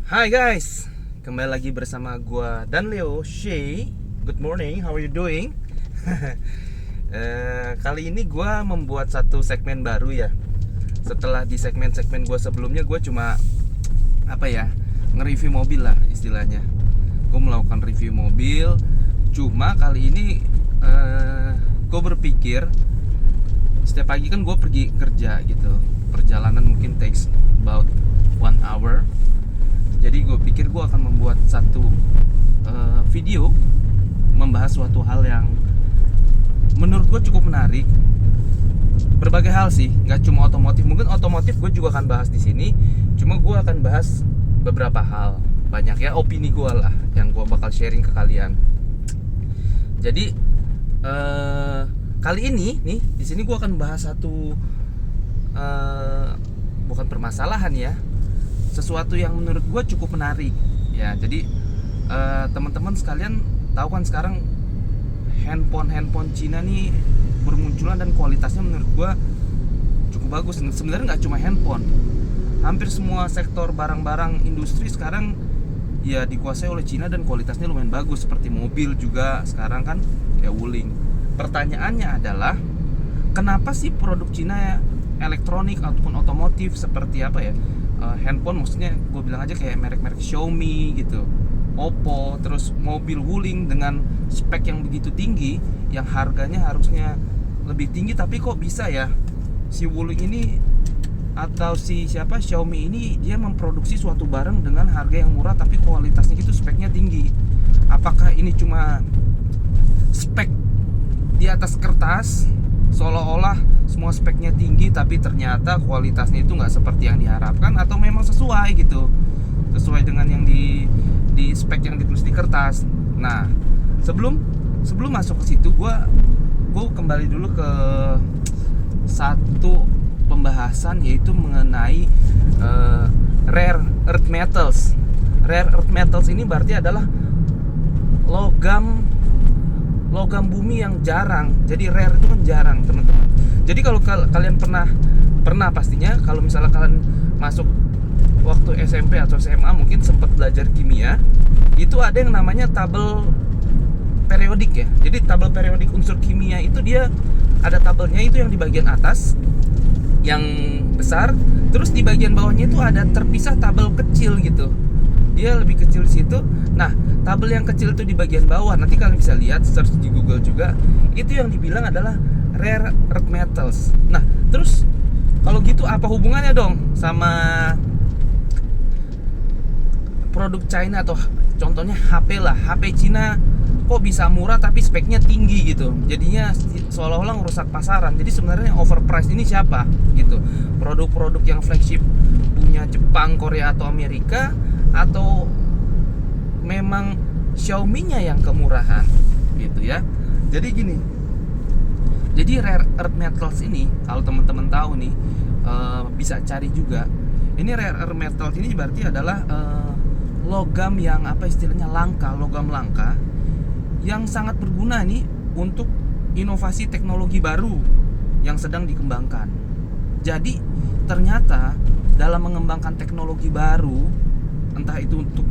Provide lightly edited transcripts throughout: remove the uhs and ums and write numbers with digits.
Hai guys, kembali lagi bersama gua dan Leo Shay. Good morning, how are you doing? Kali ini gua membuat satu segmen baru ya. Setelah di segmen-segmen gua sebelumnya gua cuma nge-review mobil lah istilahnya. Gua melakukan review mobil. Cuma kali ini gua berpikir setiap pagi kan gue pergi kerja gitu, perjalanan mungkin takes about 1 hour. Jadi gue pikir gue akan membuat satu video membahas suatu hal yang menurut gue cukup menarik. Berbagai hal sih, nggak cuma otomotif. Mungkin otomotif gue juga akan bahas di sini. Cuma gue akan bahas beberapa hal. Banyak ya opini gue lah yang gue bakal sharing ke kalian. Jadi kali ini nih di sini gue akan bahas satu bukan permasalahan ya, sesuatu yang menurut gue cukup menarik ya. Jadi teman-teman sekalian tahu kan sekarang handphone Cina nih bermunculan dan kualitasnya menurut gue cukup bagus. Sebenarnya nggak cuma handphone, hampir semua sektor barang-barang industri sekarang ya dikuasai oleh Cina dan kualitasnya lumayan bagus. Seperti mobil juga sekarang kan ya Wuling. Pertanyaannya adalah kenapa sih produk Cina ya, elektronik ataupun otomotif seperti handphone, maksudnya gue bilang aja kayak merek-merek Xiaomi gitu, Oppo, terus mobil Wuling dengan spek yang begitu tinggi, yang harganya harusnya lebih tinggi, tapi kok bisa ya si Wuling ini atau Xiaomi ini dia memproduksi suatu barang dengan harga yang murah tapi kualitasnya gitu, speknya tinggi. Apakah ini cuma spek di atas kertas, seolah-olah semua speknya tinggi tapi ternyata kualitasnya itu nggak seperti yang diharapkan, atau memang sesuai gitu, sesuai dengan yang di spek yang ditulis di kertas. Nah, sebelum masuk ke situ, gue kembali dulu ke satu pembahasan, yaitu mengenai rare earth metals. Rare earth metals ini berarti adalah logam bumi yang jarang. Jadi rare itu kan jarang, teman-teman. Jadi kalau kalian pernah pastinya kalau misalnya kalian masuk waktu SMP atau SMA mungkin sempat belajar kimia, itu ada yang namanya tabel periodik ya. Jadi tabel periodik unsur kimia itu dia ada tabelnya, itu yang di bagian atas yang besar, terus di bagian bawahnya itu ada terpisah tabel kecil gitu. Dia lebih kecil di situ. Nah, tabel yang kecil itu di bagian bawah, nanti kalian bisa lihat, search di Google juga. Itu yang dibilang adalah rare earth metals. Nah, terus kalau gitu apa hubungannya dong sama produk China, atau contohnya HP lah. HP Cina kok bisa murah tapi speknya tinggi gitu. Jadinya seolah-olah ngerusak pasaran. Jadi sebenarnya yang overpriced ini siapa gitu? Produk-produk yang flagship punya Jepang, Korea atau Amerika, atau memang Xiaomi-nya yang kemurahan gitu ya. Jadi gini. Jadi rare earth metals ini kalau teman-teman tahu nih, bisa cari juga. Ini rare earth metals ini berarti adalah logam yang logam langka yang sangat berguna nih untuk inovasi teknologi baru yang sedang dikembangkan. Jadi ternyata dalam mengembangkan teknologi baru, entah itu untuk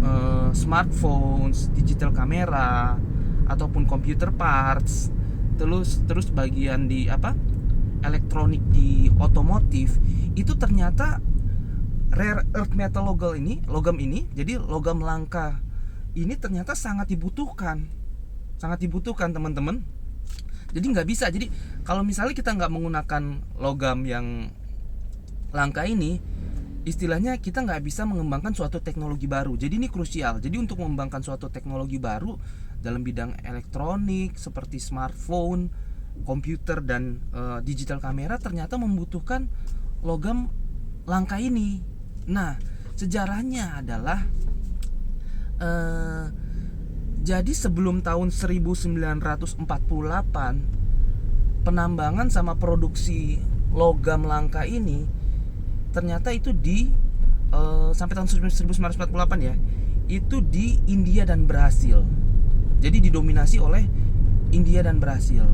smartphones, digital kamera, ataupun computer parts, terus bagian di elektronik di otomotif, itu ternyata rare earth metal logam ini, jadi logam langka ini ternyata sangat dibutuhkan teman-teman. Jadi nggak bisa, jadi kalau misalnya kita nggak menggunakan logam yang langka ini, istilahnya kita nggak bisa mengembangkan suatu teknologi baru. Jadi ini krusial. Jadi untuk mengembangkan suatu teknologi baru dalam bidang elektronik seperti smartphone, komputer, dan digital kamera ternyata membutuhkan logam langka ini. Nah, sejarahnya adalah jadi sebelum tahun 1948 penambangan sama produksi logam langka ini ternyata itu sampai tahun 1948 ya, itu di India dan Brasil. Jadi didominasi oleh India dan Brasil.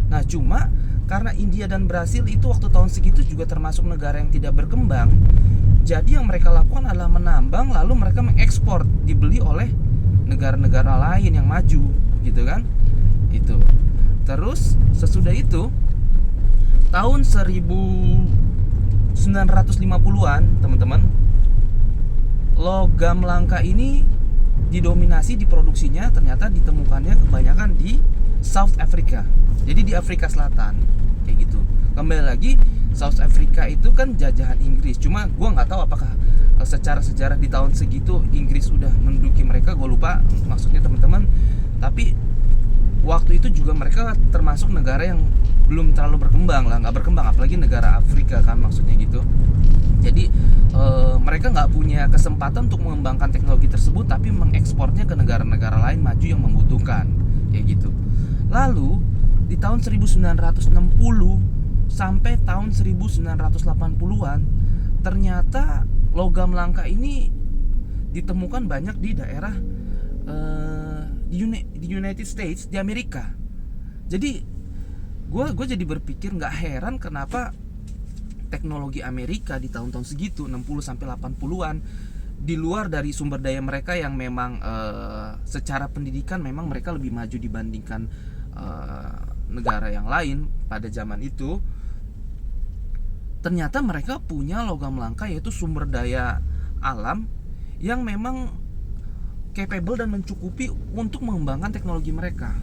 Nah, cuma karena India dan Brasil itu waktu tahun segitu juga termasuk negara yang tidak berkembang, Jadi yang mereka lakukan adalah menambang, lalu mereka mengekspor, dibeli oleh negara-negara lain yang maju, gitu kan? Itu. Terus sesudah itu tahun 1950-an, teman-teman, logam langka ini didominasi diproduksinya ternyata ditemukannya kebanyakan di South Africa. Jadi di Afrika Selatan, kayak gitu. Kembali lagi, South Africa itu kan jajahan Inggris. Cuma gue nggak tahu apakah secara sejarah di tahun segitu Inggris udah menduduki mereka. Gue lupa maksudnya teman-teman. Tapi waktu itu juga mereka termasuk negara yang belum terlalu berkembang lah, nggak berkembang, apalagi negara Afrika kan maksudnya gitu. Jadi mereka nggak punya kesempatan untuk mengembangkan teknologi tersebut, tapi mengekspornya ke negara-negara lain maju yang membutuhkan, kayak gitu. Lalu di tahun 1960 sampai tahun 1980-an ternyata logam langka ini ditemukan banyak di daerah di United States, di Amerika. Jadi gue jadi berpikir, nggak heran kenapa teknologi Amerika di tahun-tahun segitu 60 sampai 80-an, di luar dari sumber daya mereka yang memang secara pendidikan memang mereka lebih maju dibandingkan negara yang lain pada zaman itu, ternyata mereka punya logam langka, yaitu sumber daya alam yang memang capable dan mencukupi untuk mengembangkan teknologi mereka.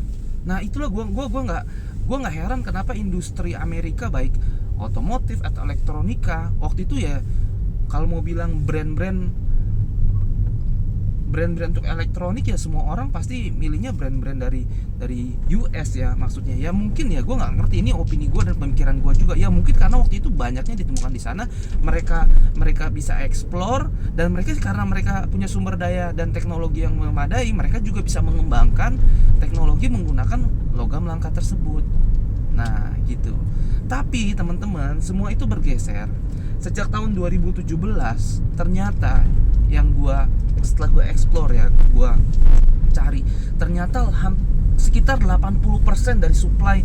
Nah itulah gue nggak heran kenapa industri Amerika, baik otomotif atau elektronika waktu itu ya, kalau mau bilang brand-brand untuk elektronik ya semua orang pasti milihnya brand-brand dari US ya, maksudnya ya. Mungkin ya gue nggak ngerti, ini opini gue dan pemikiran gue juga ya, mungkin karena waktu itu banyaknya ditemukan di sana, mereka bisa explore, dan mereka karena mereka punya sumber daya dan teknologi yang memadai, mereka juga bisa mengembangkan teknologi menggunakan logam langka tersebut. Nah gitu. Tapi teman-teman, semua itu bergeser sejak tahun 2017. Ternyata yang setelah gue explore ya, gue cari, ternyata sekitar 80% dari supply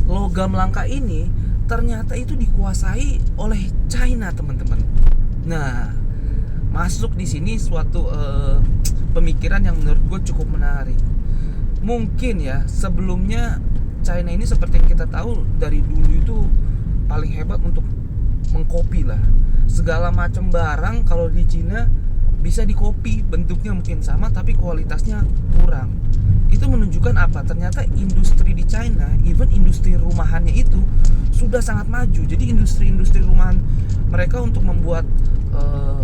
logam langka ini ternyata itu dikuasai oleh China, teman-teman. Nah, masuk di sini suatu pemikiran yang menurut gue cukup menarik. Mungkin ya sebelumnya China ini seperti yang kita tahu dari dulu itu paling hebat untuk mengcopy lah segala macam barang. Kalau di Cina bisa dikopi, bentuknya mungkin sama tapi kualitasnya kurang. Itu menunjukkan apa? Ternyata industri di China, even industri rumahannya itu sudah sangat maju. Jadi industri rumahan mereka untuk membuat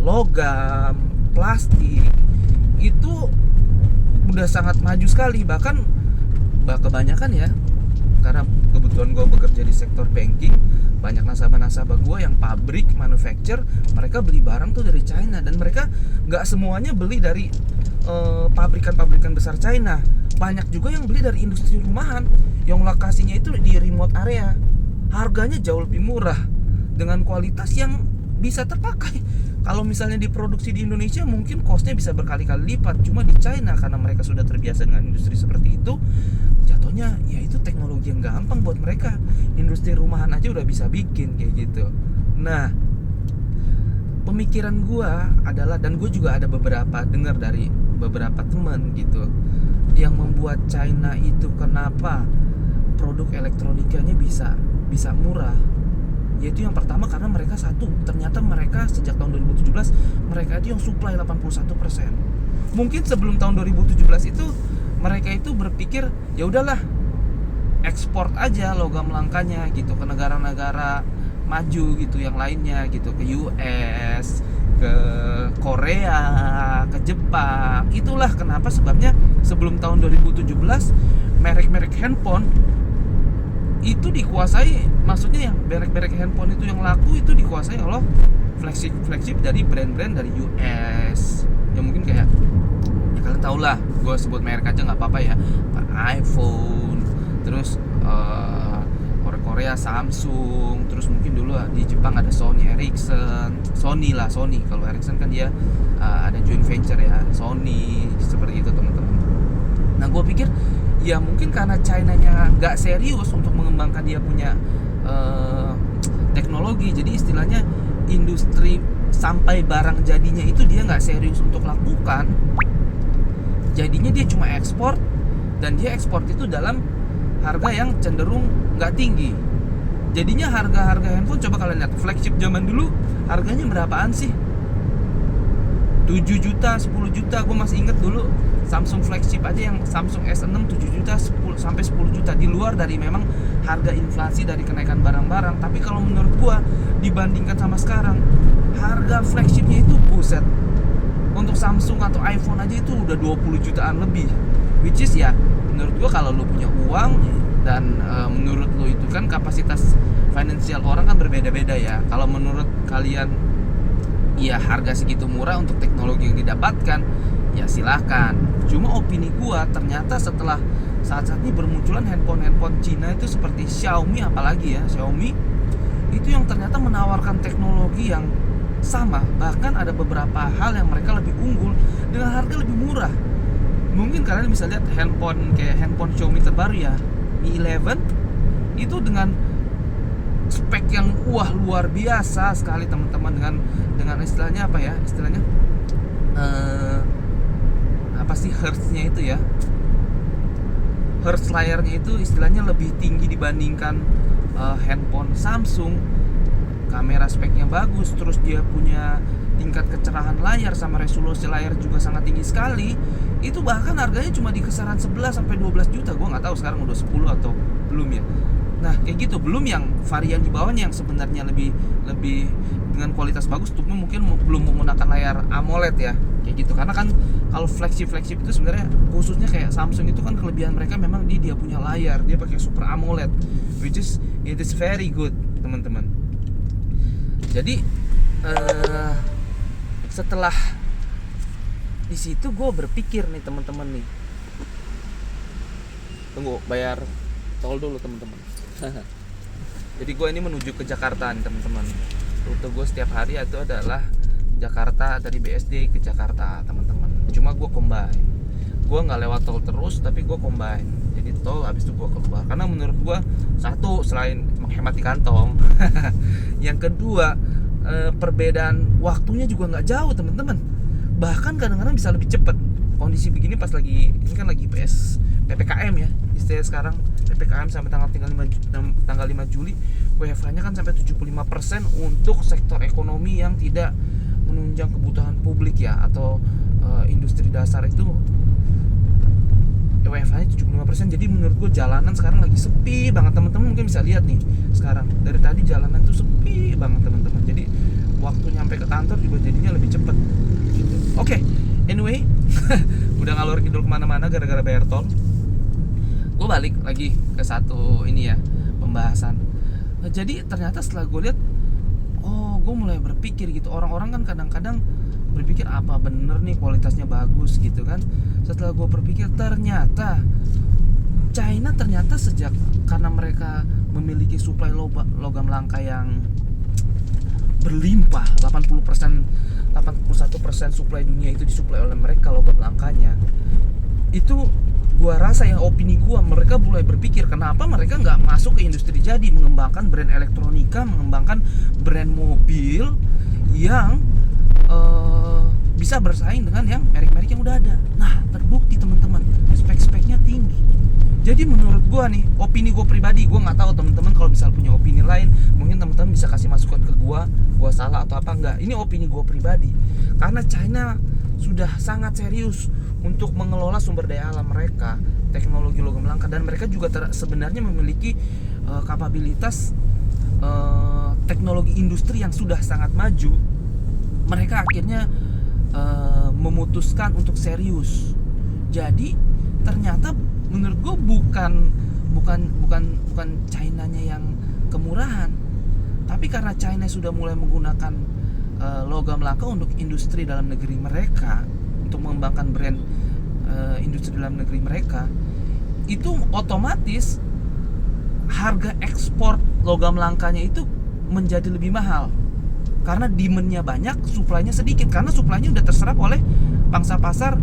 logam, plastik itu udah sangat maju sekali. Bahkan kebanyakan ya, karena kebetulan gue bekerja di sektor banking, banyak nasabah-nasabah gue yang pabrik manufacture, mereka beli barang tuh dari China. Dan mereka nggak semuanya beli dari pabrikan-pabrikan besar China, banyak juga yang beli dari industri rumahan yang lokasinya itu di remote area, harganya jauh lebih murah dengan kualitas yang bisa terpakai. Kalau misalnya diproduksi di Indonesia mungkin costnya bisa berkali-kali lipat, cuma di China karena mereka sudah terbiasa dengan industri seperti itu, jatuhnya ya itu teknologi yang gampang buat mereka. Industri rumahan aja udah bisa bikin kayak gitu. Nah, pemikiran gua adalah, dan gue juga ada beberapa dengar dari beberapa teman gitu, yang membuat China itu kenapa produk elektronikanya bisa murah, yaitu yang pertama karena mereka ternyata mereka sejak tahun 2017 mereka itu yang supply 81%. Mungkin sebelum tahun 2017 itu mereka itu berpikir ya udahlah ekspor aja logam langkanya gitu ke negara-negara maju gitu yang lainnya gitu, ke US, ke Korea, ke Jepang. Itulah kenapa sebabnya sebelum tahun 2017 merek-merek handphone itu dikuasai, maksudnya yang merek-merek handphone itu yang laku itu dikuasai oleh flagship dari brand-brand dari US. Ya mungkin kayak ya kalian tau lah, gue sebut merek aja nggak apa-apa ya, iPhone, terus Korea Samsung, terus mungkin dulu di Jepang ada Sony Ericsson. Kalau Ericsson kan dia ada joint venture ya, Sony, seperti itu teman-teman. Nah gue pikir ya mungkin karena China-nya nggak serius untuk mengembangkan dia punya teknologi, jadi istilahnya industri sampai barang jadinya itu dia nggak serius untuk lakukan, jadinya dia cuma ekspor, dan dia ekspor itu dalam harga yang cenderung nggak tinggi. Jadinya harga-harga handphone, coba kalian lihat flagship zaman dulu harganya berapaan sih? 7 juta, 10 juta. Gue masih inget dulu Samsung flagship aja yang Samsung S6 7 juta 10, sampai 10 juta. Di luar dari memang harga inflasi dari kenaikan barang-barang. Tapi kalau menurut gue dibandingkan sama sekarang, harga flagshipnya itu buset. Untuk Samsung atau iPhone aja itu udah 20 jutaan lebih. Which is ya menurut gue kalau lu punya uang dan menurut lu itu kan kapasitas finansial orang kan berbeda-beda ya. Kalau menurut kalian ya harga segitu murah untuk teknologi yang didapatkan, ya silahkan. Cuma opini gua ternyata setelah saat-saat ini bermunculan handphone Cina itu seperti Xiaomi, apalagi ya Xiaomi itu yang ternyata menawarkan teknologi yang sama, bahkan ada beberapa hal yang mereka lebih unggul dengan harga lebih murah. Mungkin kalian bisa lihat handphone Xiaomi terbaru ya, Mi 11 itu dengan spek yang luar biasa sekali teman-teman, dengan istilahnya apa ya, apa sih hertznya itu ya, hertz layarnya itu istilahnya lebih tinggi dibandingkan handphone Samsung. Kamera speknya bagus, terus dia punya tingkat kecerahan layar sama resolusi layar juga sangat tinggi sekali. Itu bahkan harganya cuma di kisaran 11 sampai 12 juta. Gua nggak tahu sekarang udah 10 atau belum ya. Nah, kayak gitu. Belum yang varian di bawahnya yang sebenarnya lebih dengan kualitas bagus, tuh mungkin belum menggunakan layar AMOLED ya. Kayak gitu. Karena kan kalau flagship itu sebenarnya khususnya kayak Samsung itu kan kelebihan mereka memang dia punya layar, dia pakai Super AMOLED, which is it is very good, teman-teman. Jadi setelah di situ gue berpikir nih teman-teman nih, tunggu bayar tol dulu teman-teman. Jadi gue ini menuju ke Jakarta nih teman-teman. Rute gue setiap hari itu adalah Jakarta, dari BSD ke Jakarta teman-teman. Cuma gue combine, gue nggak lewat tol terus, tapi gue combine. Jadi tol habis itu gue keluar. Karena menurut gue satu, selain menghemat di kantong, yang kedua perbedaan waktunya juga nggak jauh teman-teman. Bahkan kadang-kadang bisa lebih cepat. Kondisi begini pas lagi, ini kan lagi PPKM ya, istilah sekarang PPKM sampai tanggal 5 Juli, WFH-nya kan sampai 75% untuk sektor ekonomi yang tidak menunjang kebutuhan publik ya, atau industri dasar itu WFH-nya 75%. Jadi menurut gue jalanan sekarang lagi sepi banget teman-teman. Mungkin bisa lihat nih sekarang dari tadi jalanan tuh sepi banget teman-teman. Jadi waktu nyampe ke kantor juga jadinya lebih cepet gitu. Oke, anyway, udah ngalor ngidul kemana-mana gara-gara bayar tol. Gue balik lagi ke satu ini ya, pembahasan. Jadi ternyata setelah gue lihat, gue mulai berpikir gitu. Orang-orang kan kadang-kadang berpikir apa bener nih kualitasnya bagus gitu kan. Setelah gue berpikir, ternyata China ternyata karena mereka memiliki suplai logam langka yang berlimpah, 81% suplai dunia itu disuplai oleh mereka logam langkanya. Itu gua rasa yang opini gua, mereka mulai berpikir kenapa mereka nggak masuk ke industri jadi, mengembangkan brand elektronika, mengembangkan brand mobil yang bisa bersaing dengan yang merek-merek yang udah ada. Nah, terbukti teman-teman, spek-speknya tinggi. Jadi menurut gua nih, opini gua pribadi, gua nggak tahu teman-teman kalau misal punya opini lain, mungkin teman-teman bisa kasih masukan ke gua salah atau apa enggak. Ini opini gua pribadi. Karena China sudah sangat serius untuk mengelola sumber daya alam mereka, teknologi logam langka, dan mereka juga sebenarnya memiliki kapabilitas teknologi industri yang sudah sangat maju. Mereka akhirnya memutuskan untuk serius. Jadi ternyata menurut gue bukan China-nya yang kemurahan, tapi karena China sudah mulai menggunakan logam langka untuk industri dalam negeri mereka, untuk mengembangkan brand industri dalam negeri mereka, itu otomatis harga ekspor logam langkanya itu menjadi lebih mahal. Karena demand-nya banyak, supply-nya sedikit. Karena supply-nya udah terserap oleh pangsa pasar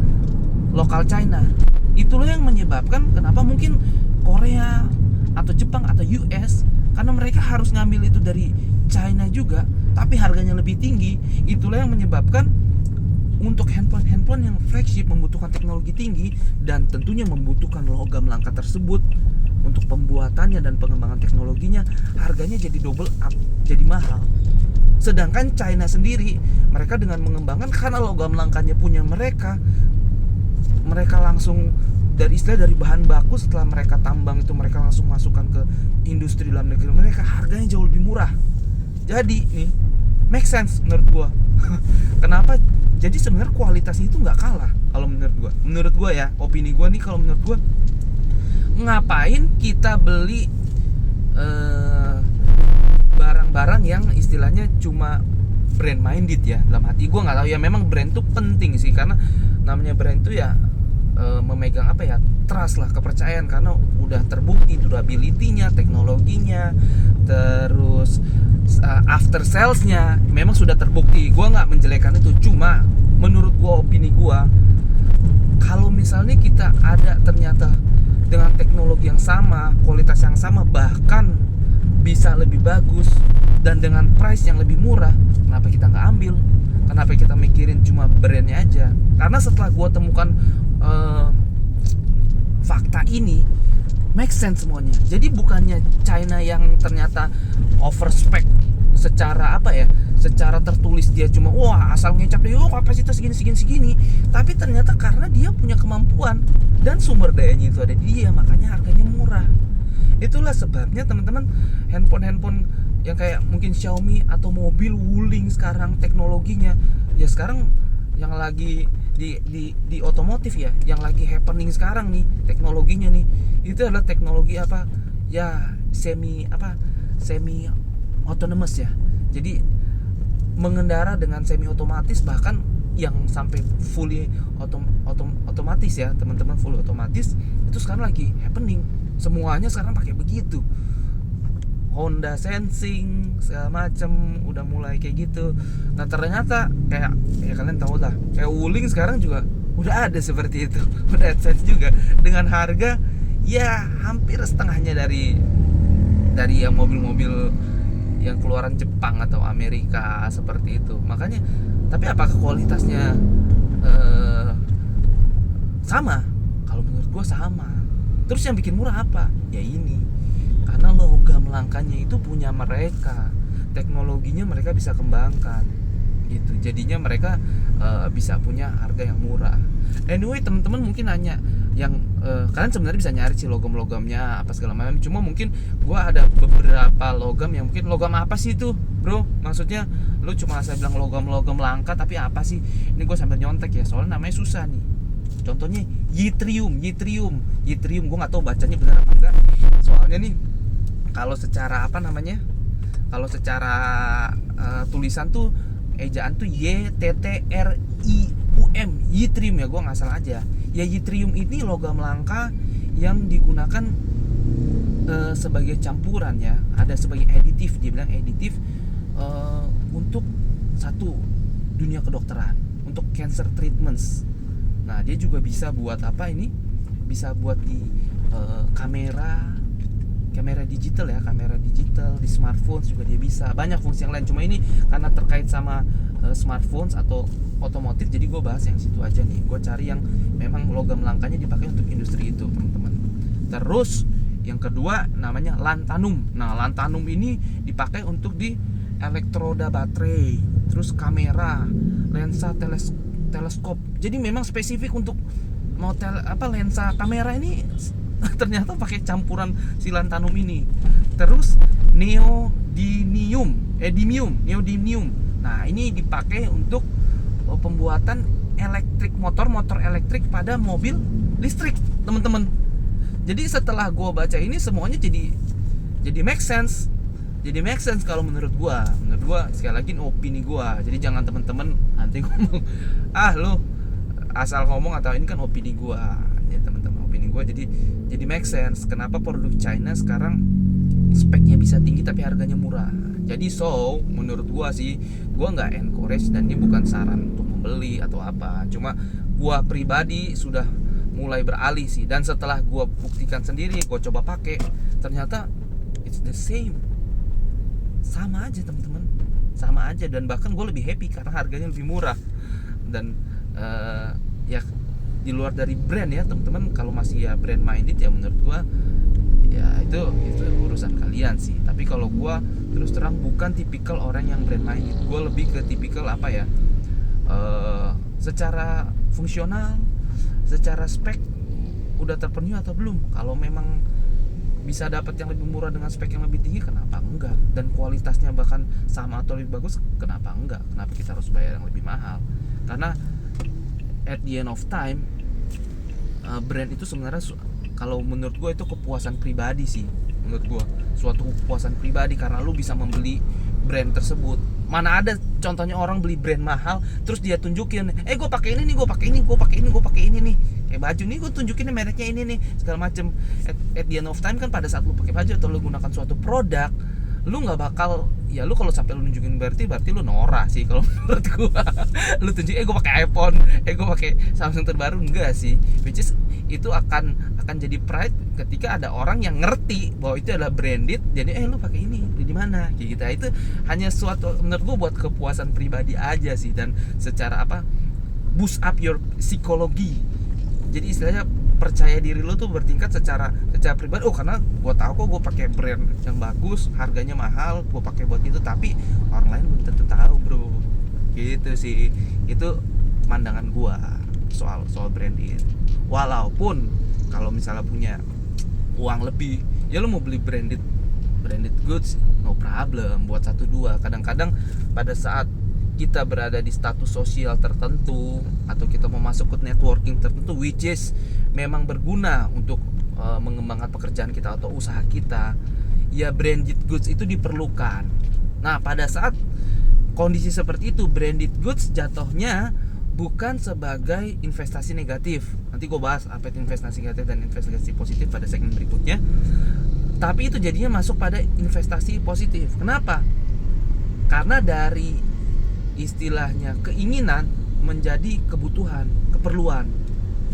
lokal China. Itulah yang menyebabkan kenapa mungkin Korea atau Jepang atau US, karena mereka harus ngambil itu dari China juga tapi harganya lebih tinggi. Itulah yang menyebabkan untuk handphone yang flagship membutuhkan teknologi tinggi dan tentunya membutuhkan logam langka tersebut untuk pembuatannya dan pengembangan teknologinya, harganya jadi double up, jadi mahal. Sedangkan China sendiri, mereka dengan mengembangkan karena logam langkanya punya mereka langsung dari bahan baku, setelah mereka tambang itu mereka langsung masukkan ke industri dalam negeri mereka, harganya jauh lebih murah. Jadi nih make sense menurut gua. Kenapa? Jadi sebenarnya kualitasnya itu nggak kalah kalau menurut gua ya, opini gua nih, kalau menurut gua ngapain kita beli barang-barang yang istilahnya cuma brand minded ya. Dalam hati gua nggak tahu ya, memang brand tuh penting sih, karena namanya brand tuh ya memegang apa ya, trust lah, kepercayaan, karena udah terbukti durability-nya, teknologinya, terus after sales-nya memang sudah terbukti. Gua nggak menjelekkan itu, cuma menurut gua, opini gua, kalau misalnya kita ada ternyata dengan teknologi yang sama, kualitas yang sama, bahkan bisa lebih bagus dan dengan price yang lebih murah, kenapa kita nggak ambil? Kenapa kita mikirin cuma brandnya aja? Karena setelah gua temukan fakta ini, make sense semuanya. Jadi bukannya China yang ternyata overspec secara apa ya, secara tertulis dia cuma wah asal ngecap deh, oh kapasitas segini, tapi ternyata karena dia punya kemampuan dan sumber dayanya itu ada di dia, makanya harganya murah. Itulah sebabnya teman-teman, handphone yang kayak mungkin Xiaomi atau mobil Wuling sekarang teknologinya ya, sekarang yang lagi di otomotif ya, yang lagi happening sekarang nih teknologinya nih, itu adalah teknologi apa ya, semi autonomous ya. Jadi mengendara dengan semi otomatis, bahkan yang sampai fully otomatis ya teman-teman, full otomatis itu sekarang lagi happening. Semuanya sekarang pakai begitu, Honda Sensing segala macem udah mulai kayak gitu. Nah ternyata kayak ya kalian tahu lah, kayak Wuling sekarang juga udah ada seperti itu, udah advance juga dengan harga ya hampir setengahnya dari yang mobil-mobil yang keluaran Jepang atau Amerika seperti itu. Makanya, tapi apakah kualitasnya sama? Kalau menurut gua sama. Terus yang bikin murah apa? Ya ini, karena logam langkanya itu punya mereka, teknologinya mereka bisa kembangkan gitu, jadinya mereka bisa punya harga yang murah. Anyway teman-teman mungkin nanya yang kalian sebenarnya bisa nyari sih logam-logamnya apa segala macam, cuma mungkin gua ada beberapa logam yang mungkin logam apa sih itu bro, maksudnya lu cuma asal bilang logam langka tapi apa sih, ini gua sambil nyontek ya soalnya namanya susah nih. Contohnya yttrium, gue nggak tahu bacanya benar apa enggak. Soalnya nih kalau secara apa namanya, kalau secara tulisan tuh ejaan tuh yttrium, yttrium ya, gue nggak salah aja. Ya yttrium ini logam langka yang digunakan sebagai campuran ya, ada sebagai aditif, dia bilang aditif untuk satu dunia kedokteran, untuk cancer treatments. Nah dia juga bisa buat apa ini? Bisa buat di kamera digital ya, kamera digital di smartphone juga dia bisa. Banyak fungsi yang lain. Cuma ini karena terkait sama smartphones atau otomotif, jadi gue bahas yang situ aja nih. Gue cari yang memang logam langkanya dipakai untuk industri itu teman-teman. Terus yang kedua namanya lantanum. Nah lantanum ini dipakai untuk di elektroda baterai, terus kamera, lensa teleskop. Jadi memang spesifik untuk lensa kamera ini ternyata pakai campuran si lantanum ini. Terus neodymium. Nah, ini dipakai untuk pembuatan motor elektrik pada mobil listrik, teman-teman. Jadi setelah gua baca ini semuanya jadi make sense. Jadi make sense kalau menurut gua sekali lagi opini gua. Jadi jangan teman-teman nanti ngomong lu asal ngomong atau ini kan opini gua. Ya teman-teman, opini gua jadi make sense kenapa produk China sekarang speknya bisa tinggi tapi harganya murah. Jadi menurut gua sih, gua nggak encourage dan ini bukan saran untuk membeli atau apa. Cuma gua pribadi sudah mulai beralih sih, dan setelah gua buktikan sendiri, gua coba pakai, ternyata it's the same sama aja teman-teman, sama aja. Dan bahkan gue lebih happy karena harganya lebih murah. Dan ya di luar dari brand ya teman-teman, kalau masih ya brand minded ya menurut gue ya itu urusan kalian sih. Tapi kalau gue terus terang bukan tipikal orang yang brand minded. Gue lebih ke tipikal apa ya, secara fungsional, secara spek udah terpenuhi atau belum. Kalau memang bisa dapat yang lebih murah dengan spek yang lebih tinggi, kenapa enggak? Dan kualitasnya bahkan sama atau lebih bagus, kenapa enggak? Kenapa kita harus bayar yang lebih mahal? Karena at the end of time, brand itu sebenarnya kalau menurut gue itu kepuasan pribadi sih. Menurut gue suatu kepuasan pribadi karena lu bisa membeli brand tersebut. Mana ada contohnya orang beli brand mahal terus dia tunjukin, gue pakai ini nih, gue pakai ini, gue pakai ini, gue pakai ini nih, baju nih gue tunjukin nih mereknya ini nih, segala macem. At the end of time kan pada saat lu pakai baju atau lu gunakan suatu produk, lu nggak bakal, ya lu kalau sampai lu nunjukin berarti lu norak sih kalau menurut gua. Lu tunjukin gue pakai iPhone, gue pakai Samsung terbaru, enggak sih. Which is itu akan jadi pride ketika ada orang yang ngerti bahwa itu adalah branded, jadi lu pakai ini di mana kayak gitu. Itu hanya suatu menurut gua buat kepuasan pribadi aja sih, dan secara apa, boost up your psikologi. Jadi istilahnya percaya diri lo tuh bertingkat secara pribadi. Karena gue tahu kok gue pakai brand yang bagus, harganya mahal, gue pakai buat itu, tapi orang lain belum tentu tahu bro. Gitu sih, itu pandangan gue soal branded. Walaupun kalau misalnya punya uang lebih, ya lo mau beli branded goods, no problem, buat 1-2. Kadang-kadang pada saat kita berada di status sosial tertentu atau kita mau masuk ke networking tertentu, which is memang berguna untuk mengembangkan pekerjaan kita atau usaha kita, ya branded goods itu diperlukan. Nah pada saat kondisi seperti itu, branded goods jatuhnya bukan sebagai investasi negatif. Nanti gue bahas apa itu investasi negatif dan investasi positif pada segmen berikutnya. Tapi itu jadinya masuk pada investasi positif. Kenapa? Karena dari istilahnya keinginan menjadi kebutuhan, keperluan.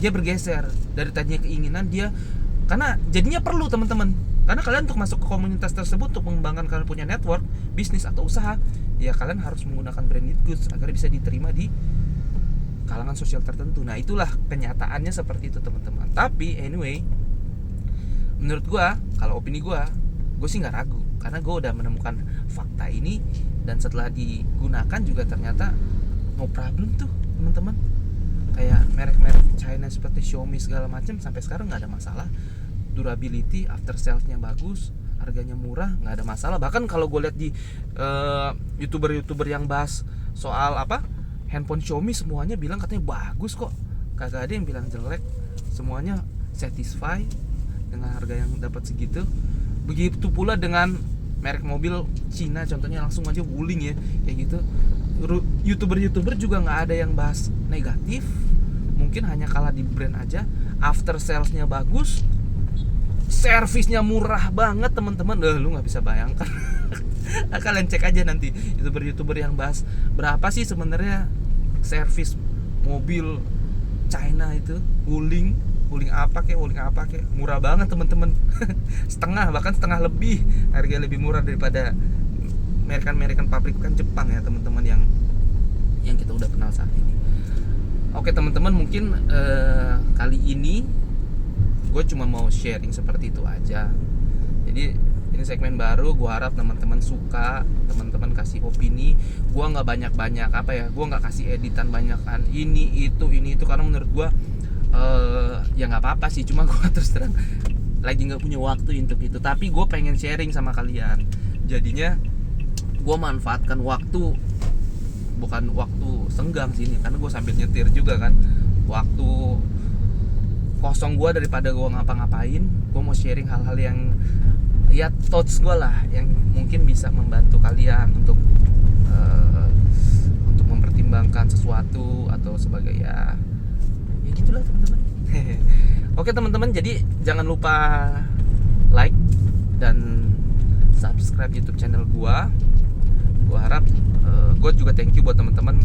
Dia bergeser dari tadinya keinginan dia, karena jadinya perlu teman-teman. Karena kalian untuk masuk ke komunitas tersebut, untuk mengembangkan kalian punya network, bisnis atau usaha, ya kalian harus menggunakan branded goods agar bisa diterima di kalangan sosial tertentu. Nah itulah kenyataannya seperti itu teman-teman. Tapi anyway, menurut gua, kalau opini gua sih nggak ragu, karena gue udah menemukan fakta ini, dan setelah digunakan juga ternyata no problem tuh teman-teman. Kayak merek-merek China seperti Xiaomi segala macam sampai sekarang nggak ada masalah. Durability, after sales-nya bagus, harganya murah, nggak ada masalah. Bahkan kalau gue lihat di youtuber yang bahas soal handphone Xiaomi, semuanya bilang katanya bagus kok, kagak ada yang bilang jelek, semuanya satisfy dengan harga yang dapat segitu. Begitu pula dengan merek mobil Cina, contohnya langsung aja Wuling ya, kayak gitu. Youtuber juga nggak ada yang bahas negatif, mungkin hanya kalah di brand aja. After salesnya bagus, servisnya murah banget teman-teman. Lu nggak bisa bayangkan. Kalian cek aja nanti youtuber yang bahas berapa sih sebenarnya servis mobil China itu. Wuling apa kek, murah banget teman-teman. bahkan setengah lebih, harga lebih murah daripada merek pabrikan Jepang ya teman-teman yang kita udah kenal saat ini. Oke teman-teman, mungkin kali ini gue cuma mau sharing seperti itu aja. Jadi ini segmen baru, gue harap teman-teman suka, teman-teman kasih opini. Gue nggak banyak gue nggak kasih editan banyakan ini itu karena menurut gue ya nggak apa-apa sih, cuma gue terus terang lagi nggak punya waktu untuk itu. Tapi gue pengen sharing sama kalian, jadinya gue manfaatkan waktu, bukan waktu senggang sini, karena gue sambil nyetir juga kan. Waktu kosong gue daripada gue ngapa-ngapain, gue mau sharing hal-hal yang ya thoughts gue lah, yang mungkin bisa membantu kalian untuk mempertimbangkan sesuatu atau sebagai ya gitulah teman-teman. Oke teman-teman, jadi jangan lupa like dan subscribe YouTube channel gua. Gua harap gua juga thank you buat teman-teman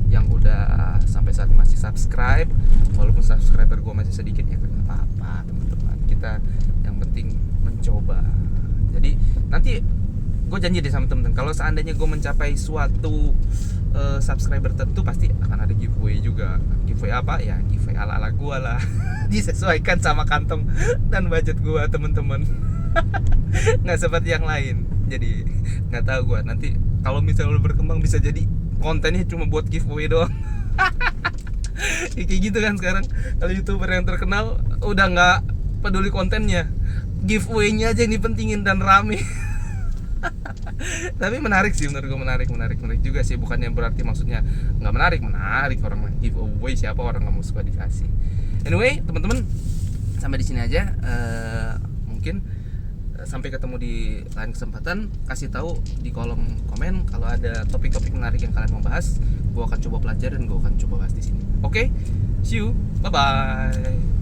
yang udah sampai saat ini masih subscribe. Walaupun subscriber gua masih sedikit, ya nggak apa-apa teman-teman. Kita yang penting mencoba. Jadi nanti gue janji deh sama temen-temen, kalau seandainya gue mencapai suatu subscriber tertentu pasti akan ada giveaway juga. Giveaway apa ya? Giveaway ala-ala gue lah. Disesuaikan sama kantong dan budget gue, temen-temen. Nggak seperti yang lain. Jadi nggak tahu gue nanti kalau misalnya lo berkembang bisa jadi kontennya cuma buat giveaway doang. Kayak gitu kan sekarang, kalau YouTuber yang terkenal udah nggak peduli kontennya, giveaway-nya aja yang dipentingin dan rame. Tapi menarik sih menurut gue, menarik juga sih, bukannya berarti maksudnya nggak menarik orang giveaway, siapa orang nggak mau suka dikasih. Anyway teman-teman, sampai di sini aja. Mungkin sampai ketemu di lain kesempatan. Kasih tahu di kolom komen kalau ada topik-topik menarik yang kalian mau bahas, gue akan coba pelajari dan gue akan coba bahas di sini. Oke, see you, bye bye.